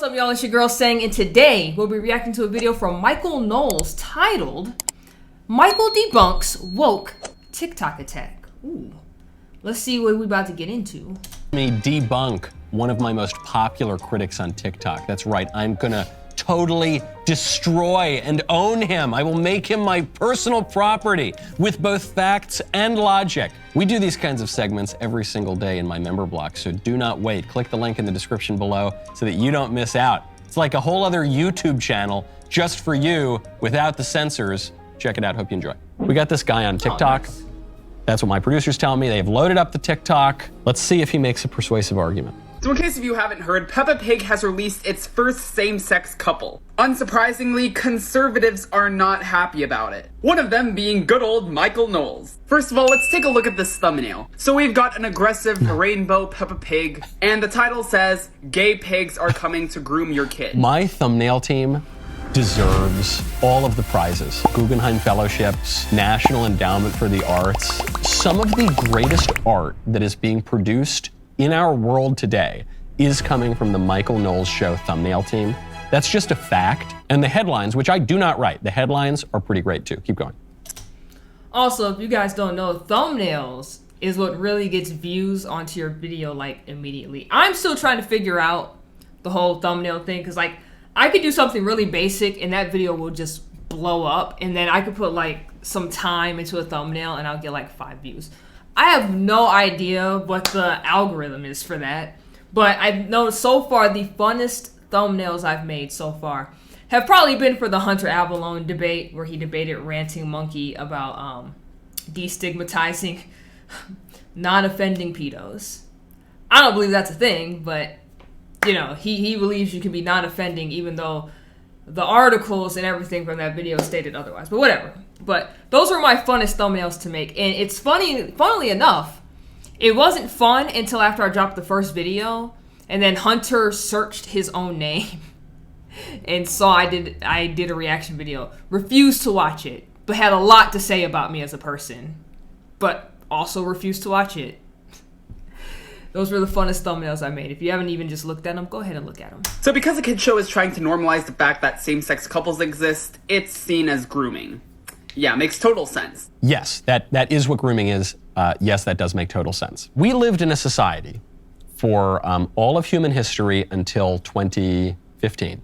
What's up, y'all? It's your girl Sang, and today we'll be reacting to a video from Michael Knowles titled Michael Debunks Woke TikTok Attack. Ooh. Let's see what we're about to get into. Me debunk one of my most popular critics on TikTok. That's right, I'm gonna totally destroy and own him. I will make him my personal property with both facts and logic. We do these kinds of segments every single day in my member block, so do not wait. Click the link in the description below so that you don't miss out. It's like a whole other YouTube channel just for you without the censors. Check it out, hope you enjoy. We got this guy on TikTok. Nice. That's what my producers tell me. They've loaded up the TikTok. Let's see if he makes a persuasive argument. So in case of you haven't heard, Peppa Pig has released its first same-sex couple. Unsurprisingly, conservatives are not happy about it. One of them being good old Michael Knowles. First of all, let's take a look at this thumbnail. So we've got an aggressive rainbow Peppa Pig, and the title says, "Gay pigs are coming to groom your kid." My thumbnail team deserves all of the prizes. Guggenheim Fellowships, National Endowment for the Arts. Some of the greatest art that is being produced in our world today is coming from the Michael Knowles Show thumbnail team. That's just a fact. And the headlines, which I do not write, the headlines are pretty great too. Keep going. Also, if you guys don't know, thumbnails is what really gets views onto your video like immediately. I'm still trying to figure out the whole thumbnail thing because like I could do something really basic and that video will just blow up, and then I could put like some time into a thumbnail and I'll get like 5 views. I have no idea what the algorithm is for that, but I know so far the funnest thumbnails I've made so far have probably been for the Hunter Avalone debate, where he debated Ranting Monkey about destigmatizing non-offending pedos. I don't believe that's a thing, but you know, he believes you can be non-offending even though the articles and everything from that video stated otherwise, but whatever. But those were my funnest thumbnails to make. And it's funnily enough, it wasn't fun until after I dropped the first video, and then Hunter searched his own name and saw I did a reaction video, refused to watch it, but had a lot to say about me as a person, but also refused to watch it. Those were the funnest thumbnails I made. If you haven't even just looked at them, go ahead and look at them. So because a kid's show is trying to normalize the fact that same-sex couples exist, it's seen as grooming. Yeah, makes total sense. Yes, that is what grooming is. Yes, that does make total sense. We lived in a society for all of human history until 2015,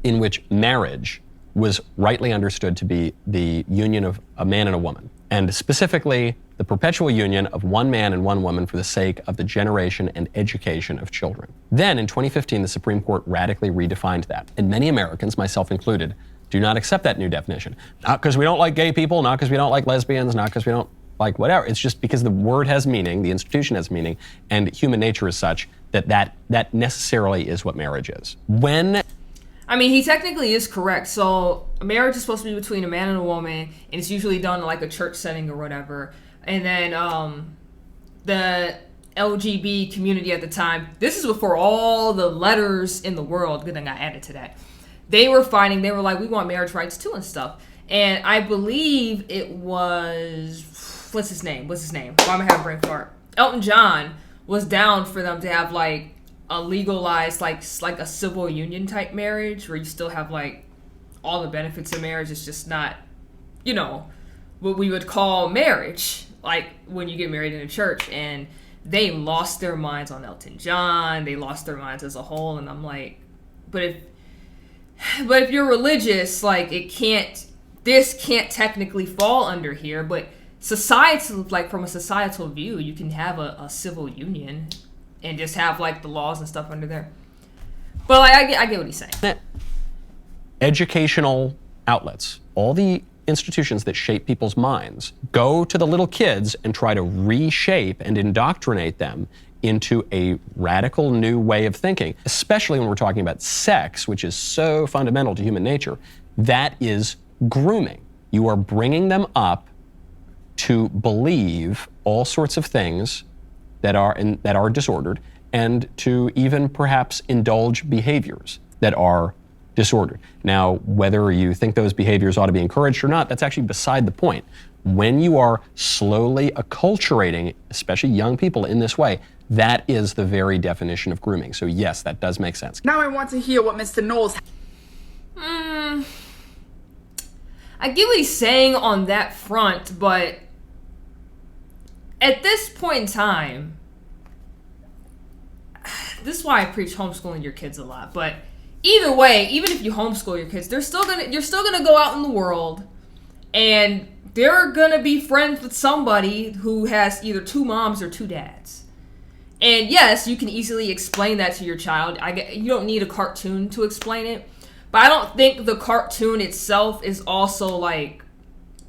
in which marriage was rightly understood to be the union of a man and a woman, and specifically the perpetual union of one man and one woman for the sake of the generation and education of children. Then in 2015, the Supreme Court radically redefined that, and many Americans, myself included, do not accept that new definition. Not because we don't like gay people, not because we don't like lesbians, not because we don't like whatever. It's just because the word has meaning, the institution has meaning, and human nature is such that necessarily is what marriage is. I mean, he technically is correct. So marriage is supposed to be between a man and a woman, and it's usually done in like a church setting or whatever. And then the LGBT community at the time, this is before all the letters in the world, good thing I added to that. They were fighting, they were like, we want marriage rights too and stuff. And I believe it was, what's his name? Why am I having a brain fart? Elton John was down for them to have like a legalized, like a civil union type marriage where you still have like all the benefits of marriage. It's just not, you know, what we would call marriage, like when you get married in a church. And they lost their minds on Elton John. They lost their minds as a whole. And I'm like, but if you're religious, like this can't technically fall under here, but societal, like from a societal view, you can have a civil union and just have like the laws and stuff under there. But like, I get what he's saying. Educational outlets, all the institutions that shape people's minds, go to the little kids and try to reshape and indoctrinate them into a radical new way of thinking, especially when we're talking about sex, which is so fundamental to human nature. That is grooming. You are bringing them up to believe all sorts of things that are disordered, and to even perhaps indulge behaviors that are disordered. Now, whether you think those behaviors ought to be encouraged or not, that's actually beside the point. When you are slowly acculturating, especially young people in this way, That is the very definition of grooming. So yes, that does make sense. Now I want to hear what Mr. Knowles... I get what he's saying on that front, but at this point in time, this is why I preach homeschooling your kids a lot, but either way, even if you homeschool your kids, you're still gonna go out in the world and they're gonna be friends with somebody who has either two moms or two dads. And yes, you can easily explain that to your child. You don't need a cartoon to explain it. But I don't think the cartoon itself is also like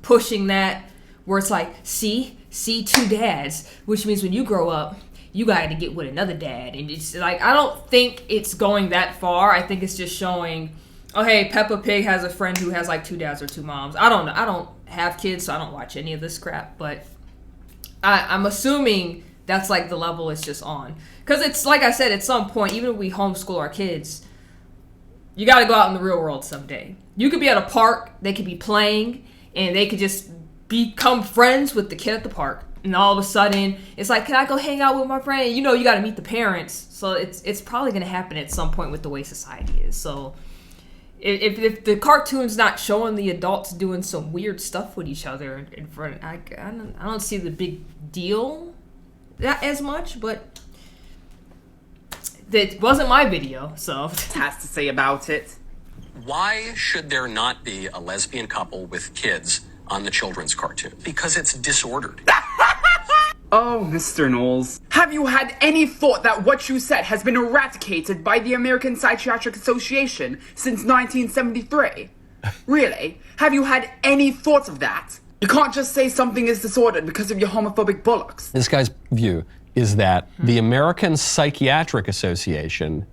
pushing that, where it's like, see two dads, which means when you grow up, you got to get with another dad. And it's like, I don't think it's going that far. I think it's just showing, oh, hey, Peppa Pig has a friend who has like two dads or two moms. I don't know. I don't have kids, so I don't watch any of this crap. But I'm assuming that's like the level it's just on. Because it's like I said, at some point, even if we homeschool our kids, you got to go out in the real world someday. You could be at a park, they could be playing, and they could just become friends with the kid at the park. And all of a sudden, it's like, can I go hang out with my friend? You know, you got to meet the parents. So it's probably going to happen at some point with the way society is. So if the cartoon's not showing the adults doing some weird stuff with each other in front, I don't see the big deal that as much, but that wasn't my video, so. has to say about it. Why should there not be a lesbian couple with kids on the children's cartoon? Because it's disordered. Oh, Mr. Knowles, have you had any thought that what you said has been eradicated by the American Psychiatric Association since 1973? Really? Have you had any thoughts of that? You can't just say something is disordered because of your homophobic bollocks. This guy's view is that the American Psychiatric Association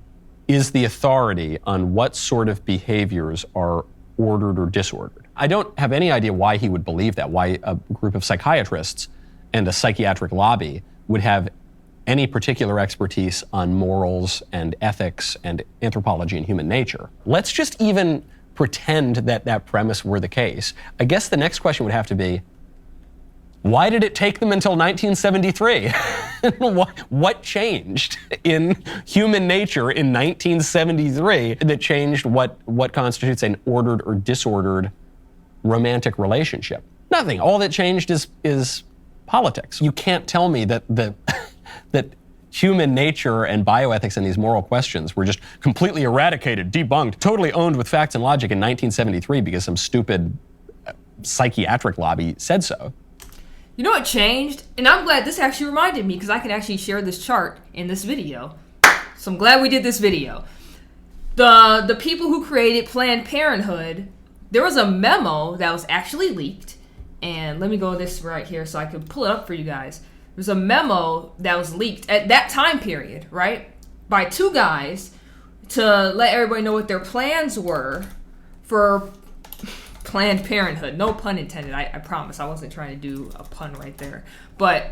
is the authority on what sort of behaviors are ordered or disordered. I don't have any idea why he would believe that, why a group of psychiatrists and a psychiatric lobby would have any particular expertise on morals and ethics and anthropology and human nature. Let's just even pretend that that premise were the case. I guess the next question would have to be, why did it take them until 1973? What changed in human nature in 1973 that changed what constitutes an ordered or disordered romantic relationship? Nothing. All that changed is politics. You can't tell me that that human nature and bioethics and these moral questions were just completely eradicated, debunked, totally owned with facts and logic in 1973 because some stupid psychiatric lobby said so. You know what changed? And I'm glad this actually reminded me because I can actually share this chart in this video. So I'm glad we did this video. The people who created Planned Parenthood, there was a memo that was actually leaked. And let me go this right here so I can pull it up for you guys. There's a memo that was leaked at that time period, right? By two guys to let everybody know what their plans were for Planned Parenthood. No pun intended, I promise. I wasn't trying to do a pun right there. But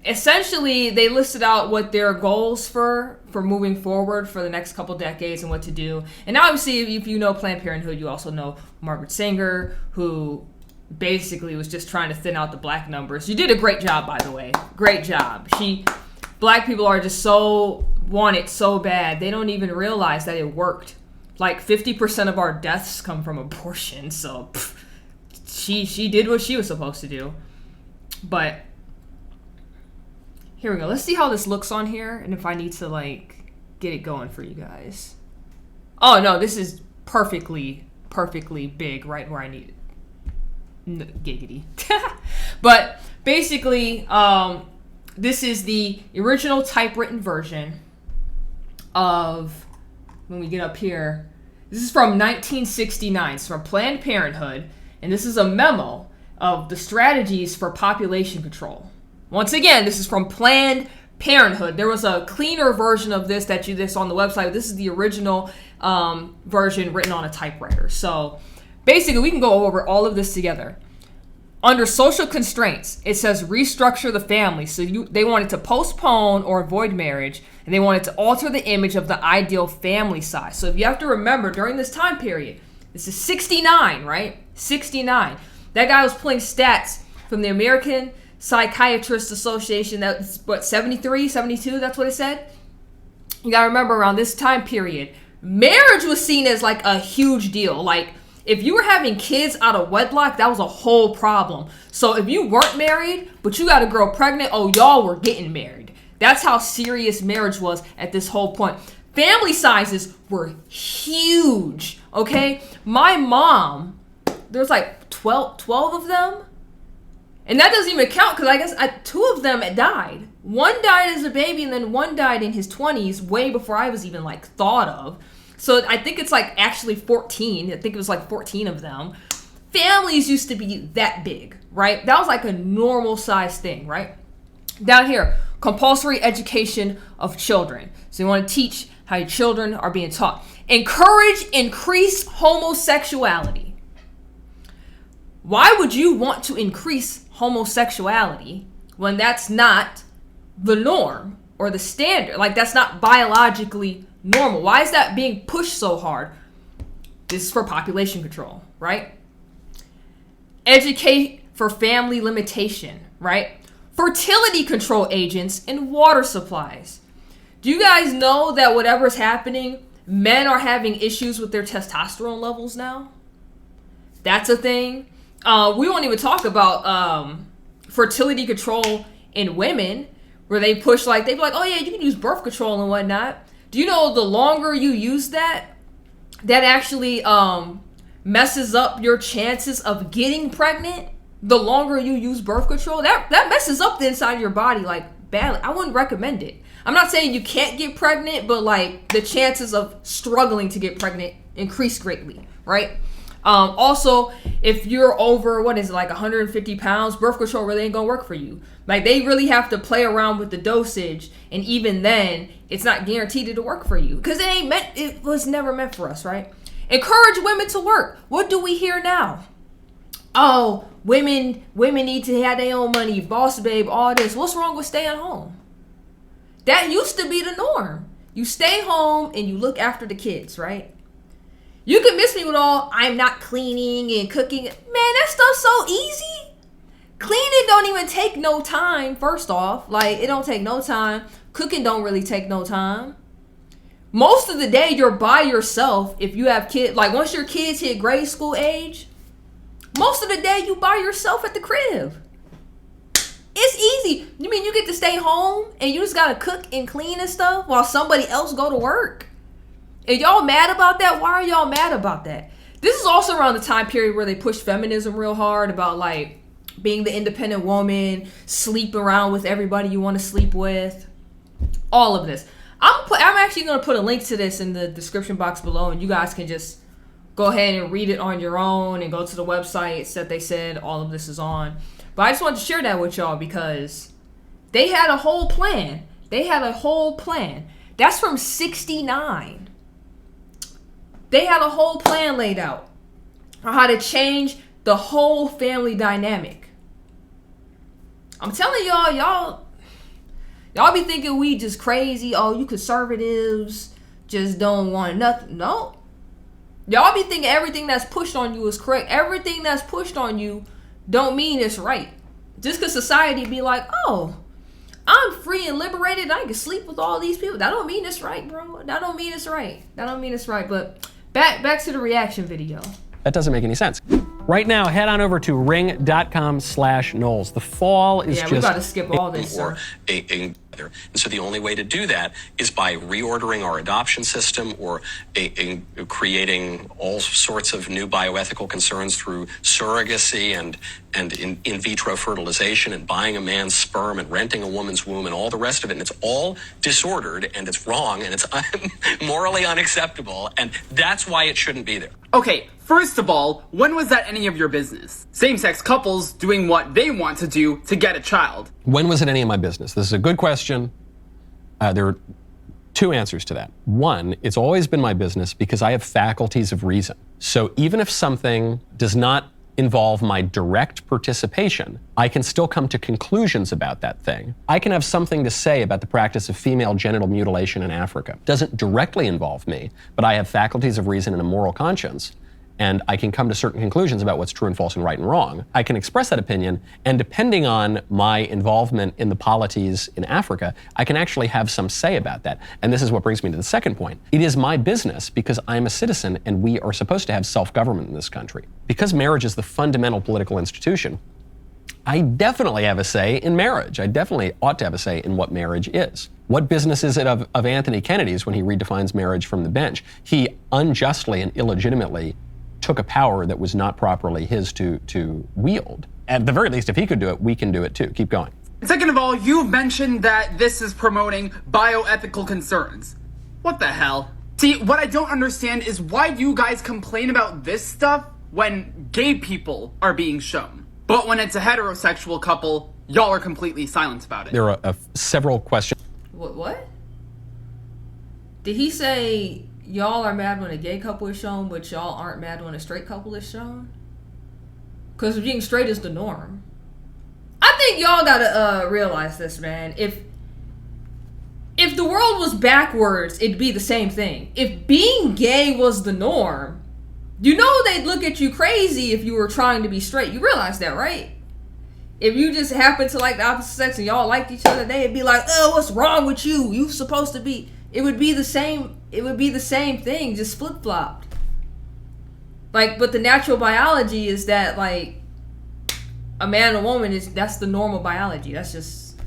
essentially, they listed out what their goals for moving forward for the next couple decades and what to do. And obviously, if you know Planned Parenthood, you also know Margaret Sanger, who basically was just trying to thin out the black numbers. You did a great job, by the way. Great job. Black people are just want it so bad, they don't even realize that it worked. Like 50% of our deaths come from abortion, so she did what she was supposed to do. But here we go. Let's see how this looks on here, and if I need to like get it going for you guys. Oh no, this is perfectly big, right where I need it. Giggity. But basically, this is the original typewritten version of, when we get up here, this is from 1969. It's from Planned Parenthood, and this is a memo of the strategies for population control. Once again, this is from Planned Parenthood. There was a cleaner version of this that's on the website. This is the original version written on a typewriter. So basically, we can go over all of this together. Under social constraints, it says restructure the family. So they wanted to postpone or avoid marriage, and they wanted to alter the image of the ideal family size. So if you have to remember, during this time period, this is 69, right? 69. That guy was pulling stats from the American Psychiatrists Association, that's what, 73, 72, that's what it said. You gotta remember, around this time period, marriage was seen as like a huge deal. Like, if you were having kids out of wedlock, that was a whole problem. So if you weren't married, but you got a girl pregnant, oh, y'all were getting married. That's how serious marriage was at this whole point. Family sizes were huge, okay? My mom, there's like 12 of them. And that doesn't even count because I guess 2 of them died. One died as a baby and then one died in his 20s, way before I was even like thought of. So I think it's like actually 14. I think it was like 14 of them. Families used to be that big, right? That was like a normal size thing, right? Down here, compulsory education of children. So you want to teach how your children are being taught. Encourage increased homosexuality. Why would you want to increase homosexuality when that's not the norm or the standard? Like, that's not biologically normal. Why is that being pushed so hard? This is for population control, right? Educate for family limitation, right? Fertility control agents in water supplies. Do you guys know that whatever's happening, men are having issues with their testosterone levels now? That's a thing. We won't even talk about fertility control in women, where they push, like, they be like, oh yeah, you can use birth control and whatnot. Do you know the longer you use that actually messes up your chances of getting pregnant? The longer you use birth control, that messes up the inside of your body, like, badly. I wouldn't recommend it. I'm not saying you can't get pregnant, but like, the chances of struggling to get pregnant increase greatly, right? Also, if you're over, what is it, like 150 pounds, birth control really ain't gonna work for you. Like, they really have to play around with the dosage, and even then, it's not guaranteed to work for you, because it was never meant for us, right? Encourage women to work. What do we hear now? Oh, women need to have their own money, boss babe, all this. What's wrong with staying home? That used to be the norm. You stay home and you look after the kids, right? You can miss me with all, I'm not cleaning and cooking. Man, that stuff's so easy. Cleaning don't even take no time, first off. Like, it don't take no time. Cooking don't really take no time. Most of the day, you're by yourself if you have kids. Like, once your kids hit grade school age, most of the day, you by yourself at the crib. It's easy. You mean you get to stay home and you just got to cook and clean and stuff while somebody else go to work? And y'all mad about that? Why are y'all mad about that? This is also around the time period where they pushed feminism real hard about, like, being the independent woman, sleep around with everybody you want to sleep with. All of this. I'm actually going to put a link to this in the description box below, and you guys can just go ahead and read it on your own and go to the websites that they said all of this is on. But I just wanted to share that with y'all because they had a whole plan. That's from 69. They had a whole plan laid out on how to change the whole family dynamic. I'm telling y'all be thinking we just crazy. Oh, you conservatives just don't want nothing. No. Y'all be thinking everything that's pushed on you is correct. Everything that's pushed on you don't mean it's right. Just because society be like, oh, I'm free and liberated and I can sleep with all these people. That don't mean it's right, bro. That don't mean it's right. But back to the reaction video. That doesn't make any sense. Right now, head on over to ring.com/Knowles. The fall is just... Yeah, we got to skip all this, sir. And so the only way to do that is by reordering our adoption system or creating all sorts of new bioethical concerns through surrogacy and in vitro fertilization and buying a man's sperm and renting a woman's womb and all the rest of it. And it's all disordered and it's wrong and it's morally unacceptable. And that's why it shouldn't be there. Okay, first of all, when was that any of your business? Same-sex couples doing what they want to do to get a child. When was it any of my business? This is a good question. There are two answers to that. One, it's always been my business because I have faculties of reason. So even if something does not involve my direct participation, I can still come to conclusions about that thing. I can have something to say about the practice of female genital mutilation in Africa. It doesn't directly involve me, but I have faculties of reason and a moral conscience. and I can come to certain conclusions about what's true and false and right and wrong. I can express that opinion, and depending on my involvement in the polities in Africa, I can actually have some say about that. And this is what brings me to the second point. It is my business because I'm a citizen and we are supposed to have self-government in this country. Because marriage is the fundamental political institution, I definitely have a say in marriage. I definitely ought to have a say in what marriage is. What business is it of Anthony Kennedy's when he redefines marriage from the bench? He unjustly and illegitimately took a power that was not properly his to wield. At the very least, if he could do it, we can do it too. Keep going. Second of all, you've mentioned that this is promoting bioethical concerns. What the hell? See, what I don't understand is why you guys complain about this stuff when gay people are being shown. But when it's a heterosexual couple, y'all are completely silent about it. There are several questions. What? Did he say y'all are mad when a gay couple is shown, but y'all aren't mad when a straight couple is shown? Because being straight is the norm. I think y'all gotta realize this, man. If the world was backwards, it'd be the same thing. If being gay was the norm, you know they'd look at you crazy if you were trying to be straight. You realize that, right? If you just happen to like the opposite sex and y'all liked each other, they'd be like, "Oh, what's wrong with you? You supposed to be." It would be the same. It would be the same thing, just flip flopped. Like, but the natural biology is that like a man and a woman that's the normal biology. That's just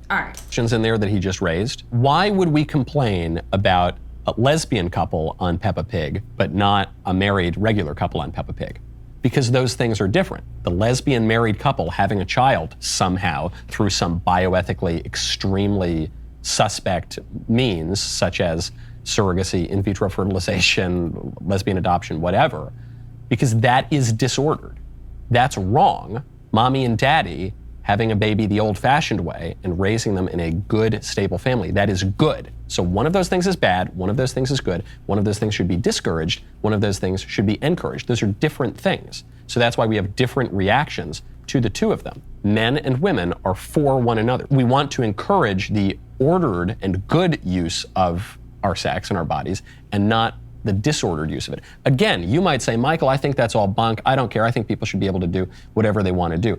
all right. Questions in there that he just raised. Why would we complain about a lesbian couple on Peppa Pig, but not a married regular couple on Peppa Pig? Because those things are different. The lesbian married couple having a child somehow through some bioethically extremely suspect means, such as surrogacy, in vitro fertilization, lesbian adoption, whatever, because that is disordered. That's wrong. Mommy and daddy having a baby the old-fashioned way and raising them in a good, stable family, that is good. So one of those things is bad, one of those things is good, one of those things should be discouraged, one of those things should be encouraged. Those are different things. So that's why we have different reactions to the two of them. Men and women are for one another. We want to encourage the ordered and good use of our sex and our bodies and not the disordered use of it. Again, you might say, Michael, I think that's all bunk. I don't care. I think people should be able to do whatever they want to do.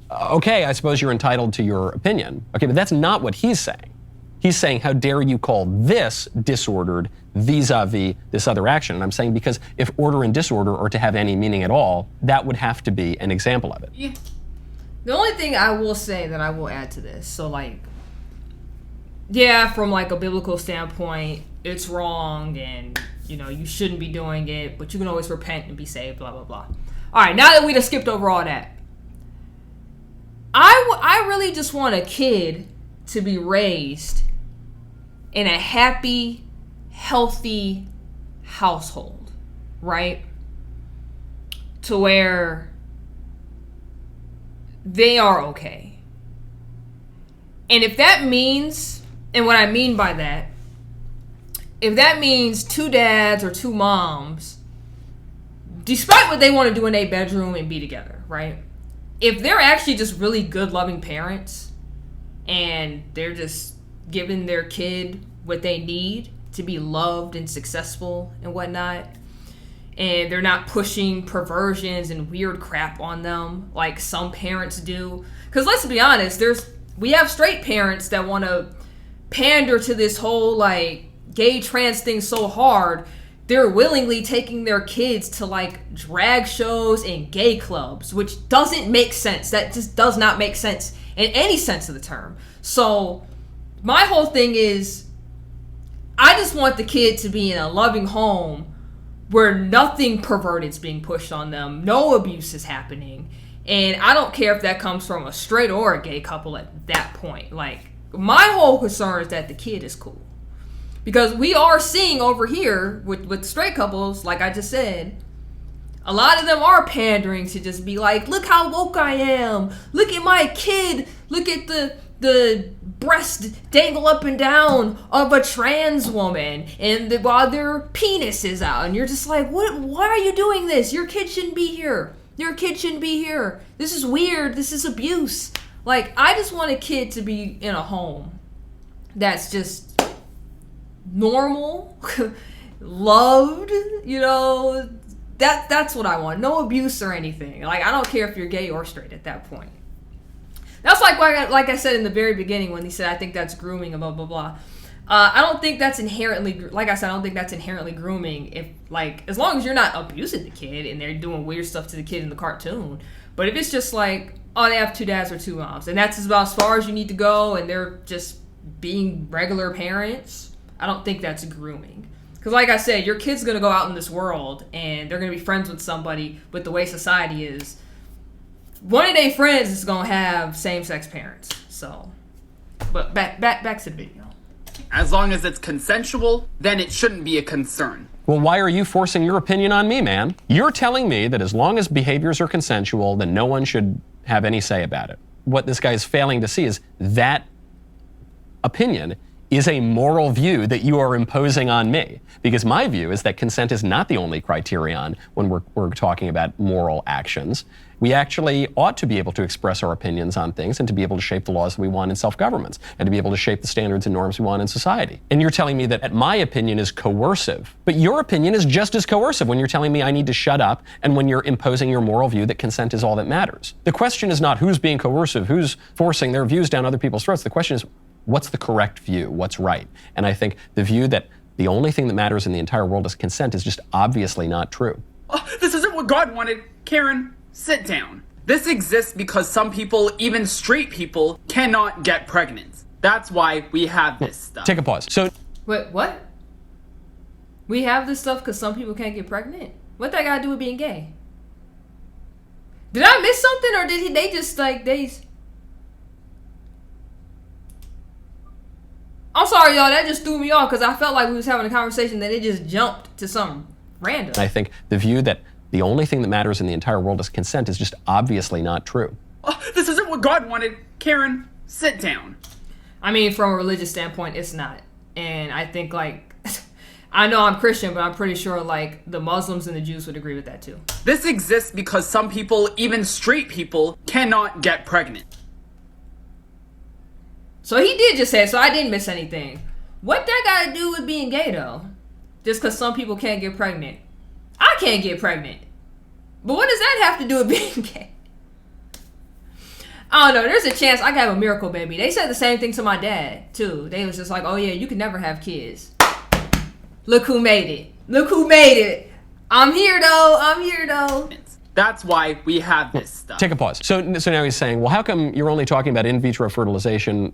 Okay, I suppose you're entitled to your opinion. Okay, but that's not what he's saying. He's saying, how dare you call this disordered vis-a-vis this other action? And I'm saying, because if order and disorder are to have any meaning at all, that would have to be an example of it. Yeah. The only thing I will say that I will add to this, so like, yeah, from like a biblical standpoint, it's wrong and, you know, you shouldn't be doing it, but you can always repent and be saved, blah, blah, blah. All right, now that we just skipped over all that, I really just want a kid to be raised in a happy, healthy household, right? To where they are okay. And if that means, and what I mean by that, if that means two dads or two moms, despite what they want to do in a bedroom and be together, right? If they're actually just really good, loving parents and they're just giving their kid what they need to be loved and successful and whatnot, and they're not pushing perversions and weird crap on them like some parents do. Because let's be honest, we have straight parents that want to pander to this whole like gay trans thing so hard, they're willingly taking their kids to like drag shows and gay clubs, which doesn't make sense. That just does not make sense in any sense of the term. So my whole thing is, I just want the kid to be in a loving home where nothing perverted is being pushed on them, no abuse is happening, and I don't care if that comes from a straight or a gay couple at that point. Like, my whole concern is that the kid is cool. Because we are seeing over here with straight couples, like I just said, a lot of them are pandering to just be like, look how woke I am. Look at my kid. Look at the breast dangle up and down of a trans woman and while their penis is out. And you're just like, what? Why are you doing this? Your kid shouldn't be here. Your kid shouldn't be here. This is weird. This is abuse. Like, I just want a kid to be in a home that's just normal, loved, you know, That's what I want. No abuse or anything. Like, I don't care if you're gay or straight at that point. That's like I said in the very beginning when he said, I think that's grooming and blah, blah, blah. I don't think that's inherently, like I said, I don't think that's inherently grooming if, like, as long as you're not abusing the kid and they're doing weird stuff to the kid in the cartoon. But if it's just like, oh, they have 2 dads or 2 moms, and that's about as far as you need to go, and they're just being regular parents, I don't think that's grooming. Because like I said, your kid's going to go out in this world, and they're going to be friends with somebody, but the way society is, one of their friends is going to have same-sex parents. So, but back to the video. As long as it's consensual, then it shouldn't be a concern. Well, why are you forcing your opinion on me, man? You're telling me that as long as behaviors are consensual, then no one should have any say about it. What this guy is failing to see is that opinion is a moral view that you are imposing on me. Because my view is that consent is not the only criterion when we're talking about moral actions. We actually ought to be able to express our opinions on things and to be able to shape the laws that we want in self-governments and to be able to shape the standards and norms we want in society. And you're telling me that my opinion is coercive, but your opinion is just as coercive when you're telling me I need to shut up and when you're imposing your moral view that consent is all that matters. The question is not who's being coercive, who's forcing their views down other people's throats. The question is, what's the correct view? What's right? And I think the view that the only thing that matters in the entire world is consent is just obviously not true. Oh, this isn't what God wanted. Karen, sit down. This exists because some people, even straight people, cannot get pregnant. That's why we have this stuff. Take a pause. So, Wait, what? We have this stuff because some people can't get pregnant? What that got to do with being gay? Did I miss something, or did they just, like, I'm sorry, y'all. That just threw me off because I felt like we was having a conversation, then it just jumped to something random. I think the view that the only thing that matters in the entire world is consent is just obviously not true. Oh, this isn't what God wanted. Karen, sit down. I mean, from a religious standpoint, it's not. And I think, like, I know I'm Christian, but I'm pretty sure, like, the Muslims and the Jews would agree with that, too. This exists because some people, even straight people, cannot get pregnant. So he did just say it, so I didn't miss anything. What that got to do with being gay, though? Just because some people can't get pregnant. I can't get pregnant. But what does that have to do with being gay? I don't know. There's a chance I could have a miracle baby. They said the same thing to my dad, too. They was just like, oh, yeah, you can never have kids. Look who made it. Look who made it. I'm here, though. That's why we have this stuff. Take a pause. So now he's saying, well, how come you're only talking about in vitro fertilization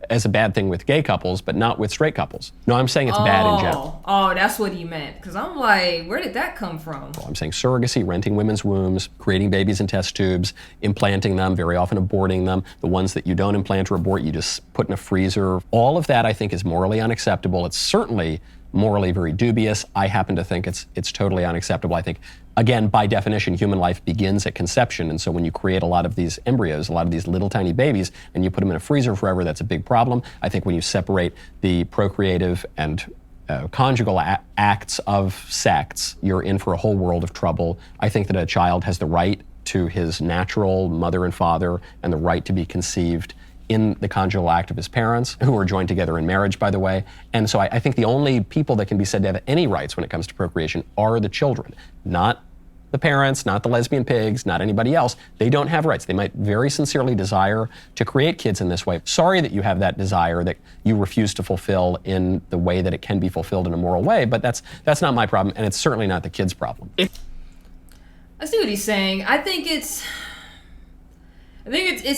as a bad thing with gay couples, but not with straight couples? No, I'm saying it's bad in general. Oh, that's what he meant. Because I'm like, where did that come from? I'm saying surrogacy, renting women's wombs, creating babies in test tubes, implanting them, very often aborting them. The ones that you don't implant or abort, you just put in a freezer. All of that, I think, is morally unacceptable. It's certainly morally very dubious. I happen to think it's totally unacceptable. I think, again, by definition, human life begins at conception. And so when you create a lot of these embryos, a lot of these little tiny babies, and you put them in a freezer forever, that's a big problem. I think when you separate the procreative and conjugal acts of sex, you're in for a whole world of trouble. I think that a child has the right to his natural mother and father and the right to be conceived in the conjugal act of his parents, who are joined together in marriage, by the way. And so I think the only people that can be said to have any rights when it comes to procreation are the children, not the parents, not the lesbian pigs, not anybody else. They don't have rights. They might very sincerely desire to create kids in this way. Sorry that you have that desire that you refuse to fulfill in the way that it can be fulfilled in a moral way, but that's not my problem, and it's certainly not the kid's problem. I see what he's saying. I think it's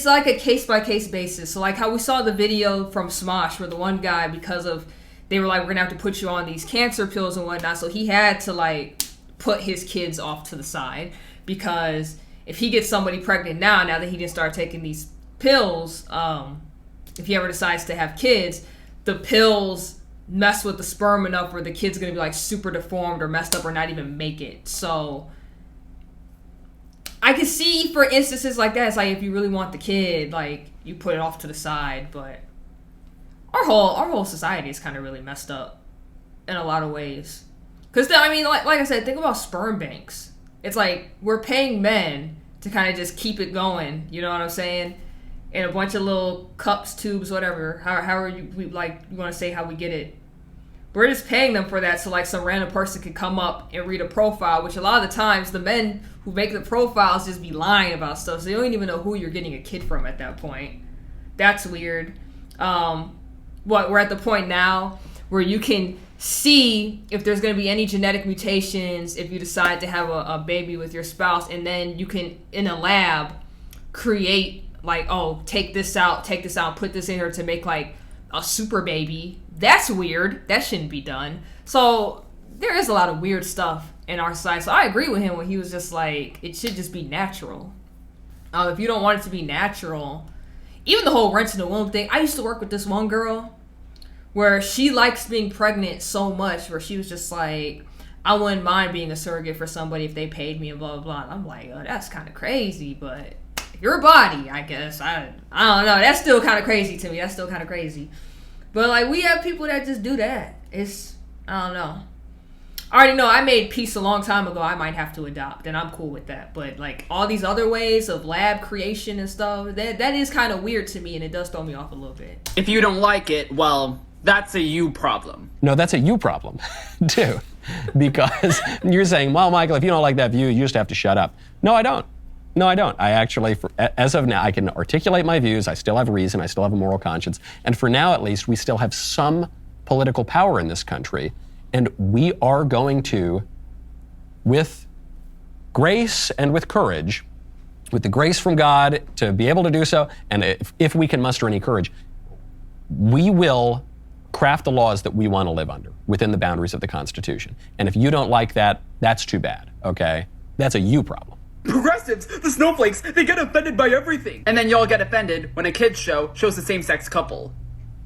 like a case-by-case basis. So like how we saw the video from Smosh where the one guy, because of, they were like, we're going to have to put you on these cancer pills and whatnot. So he had to like put his kids off to the side because if he gets somebody pregnant now that he didn't start taking these pills, if he ever decides to have kids, the pills mess with the sperm enough where the kid's going to be like super deformed or messed up or not even make it. So I can see for instances like that, it's like if you really want the kid, like you put it off to the side. But our whole society is kind of really messed up in a lot of ways. Because I mean, like I said, think about sperm banks. It's like we're paying men to kind of just keep it going. You know what I'm saying? In a bunch of little cups, tubes, whatever. However you want to say how we get it. we're just paying them for that, so like some random person could come up and read a profile, which a lot of the times the men who make the profiles just be lying about stuff, so you don't even know who you're getting a kid from at that point. That's weird. We're at the point now where you can see if there's going to be any genetic mutations if you decide to have a baby with your spouse, and then you can, in a lab, create like, oh, take this out, put this in here to make like a super baby. That's weird. That shouldn't be done. So there is a lot of weird stuff in our society. So I agree with him when he was just like, it should just be natural. If you don't want it to be natural, even the whole rinse in the womb thing. I used to work with this one girl where she likes being pregnant so much, where she was just like, I wouldn't mind being a surrogate for somebody if they paid me and blah, blah, blah. And I'm like, oh, that's kind of crazy, but your body, I guess. I don't know. That's still kind of crazy to me. That's still kind of crazy. But like, we have people that just do that. I don't know. I already know I made peace a long time ago. I might have to adopt, and I'm cool with that. But like all these other ways of lab creation and stuff, that is kind of weird to me, and it does throw me off a little bit. If you don't like it, well, that's a you problem. No, that's a you problem, too. Because you're saying, well, Michael, if you don't like that view, you just have to shut up. No, I don't. I actually, as of now, I can articulate my views. I still have reason. I still have a moral conscience. And for now, at least, we still have some political power in this country. And we are going to, with grace and with courage, with the grace from God to be able to do so, and if we can muster any courage, we will craft the laws that we want to live under within the boundaries of the Constitution. And if you don't like that, that's too bad, okay? That's a you problem. Progressives, the snowflakes, they get offended by everything. And then y'all get offended when a kids show shows the same-sex couple.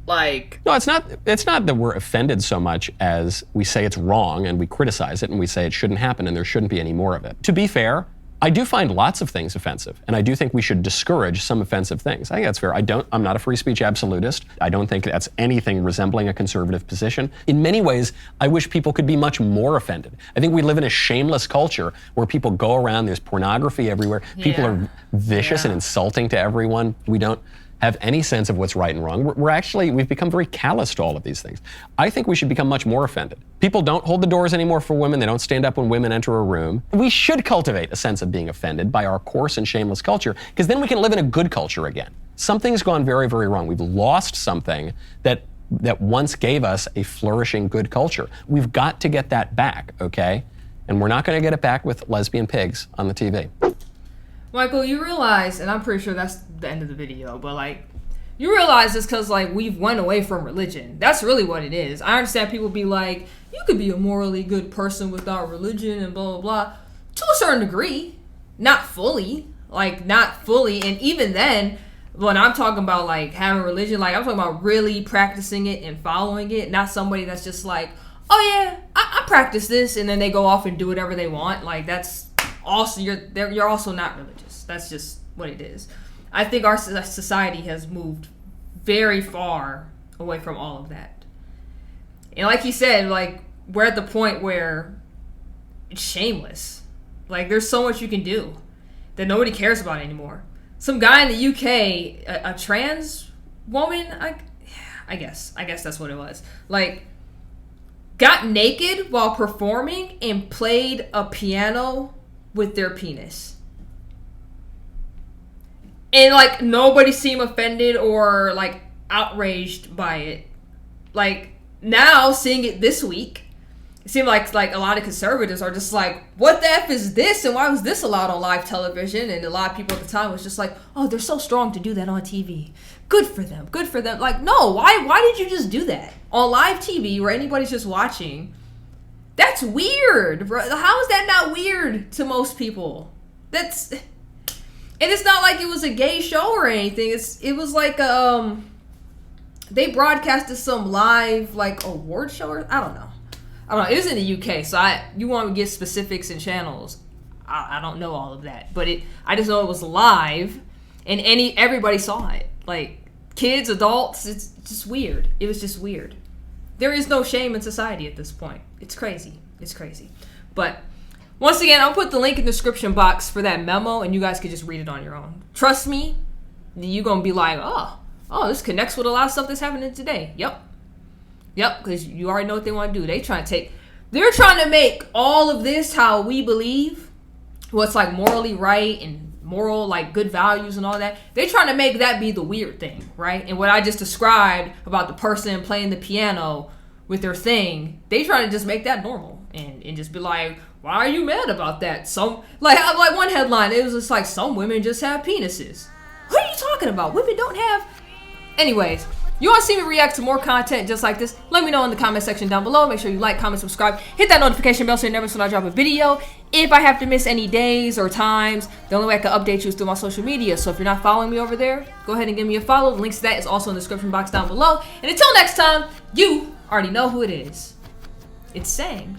Like... No, it's not that we're offended so much as we say it's wrong and we criticize it and we say it shouldn't happen and there shouldn't be any more of it. To be fair, I do find lots of things offensive, and I do think we should discourage some offensive things. I think that's fair. I'm not a free speech absolutist. I don't think that's anything resembling a conservative position. In many ways, I wish people could be much more offended. I think we live in a shameless culture where people go around, there's pornography everywhere. Yeah. People are vicious and insulting to everyone. We don't have any sense of what's right and wrong. We've become very callous to all of these things. I think we should become much more offended. People don't hold the doors anymore for women. They don't stand up when women enter a room. We should cultivate a sense of being offended by our coarse and shameless culture, because then we can live in a good culture again. Something's gone very, very wrong. We've lost something that once gave us a flourishing good culture. We've got to get that back, okay? And we're not going to get it back with lesbian pigs on the TV. Michael, you realize, and I'm pretty sure that's the end of the video, but like, you realize it's because like we've went away from religion. That's really what it is. I understand people be like, you could be a morally good person without religion and blah, blah, blah. To a certain degree. Not fully. And even then, when I'm talking about like having religion, like I'm talking about really practicing it and following it, not somebody that's just like, oh yeah, I practice this, and then they go off and do whatever they want. Like that's also, you're also not religious. That's just what it is. I think our society has moved very far away from all of that. And like he said, like, we're at the point where it's shameless. Like, there's so much you can do that nobody cares about anymore. Some guy in the UK, a trans woman, I guess that's what it was, like, got naked while performing and played a piano with their penis. And like nobody seemed offended or like outraged by it. Like now seeing it this week, it seemed like a lot of conservatives are just like, what the F is this? And why was this allowed on live television? And a lot of people at the time was just like, oh, they're so strong to do that on TV. Good for them. Good for them. Like, no, why did you just do that? On live TV where anybody's just watching. That's weird, bro. How is that not weird to most people? And it's not like it was a gay show or anything. It was like they broadcasted some live like award show or I don't know. It was in the UK, so you want to get specifics and channels. I don't know all of that, but I just know it was live, and everybody saw it. Like kids, adults. It's just weird. It was just weird. There is no shame in society at this point. It's crazy. It's crazy. But once again, I'll put the link in the description box for that memo, and you guys can just read it on your own. Trust me, you're going to be like, oh, this connects with a lot of stuff that's happening today. Yep. Yep, because you already know what they want to do. They're trying to make all of this how we believe, what's like morally right and moral, like good values and all that. They're trying to make that be the weird thing, right? And what I just described about the person playing the piano with their thing, they try to just make that normal and just be like, why are you mad about that? Some like one headline, it was just like, some women just have penises. What are you talking about? Women don't have. Anyways, you want to see me react to more content just like this? Let me know in the comment section down below. Make sure you like, comment, subscribe, hit that notification bell so you never miss when I drop a video. If I have to miss any days or times, the only way I can update you is through my social media. So if you're not following me over there, go ahead and give me a follow. The links to that is also in the description box down below. And until next time, you already know who it is. It's Sang.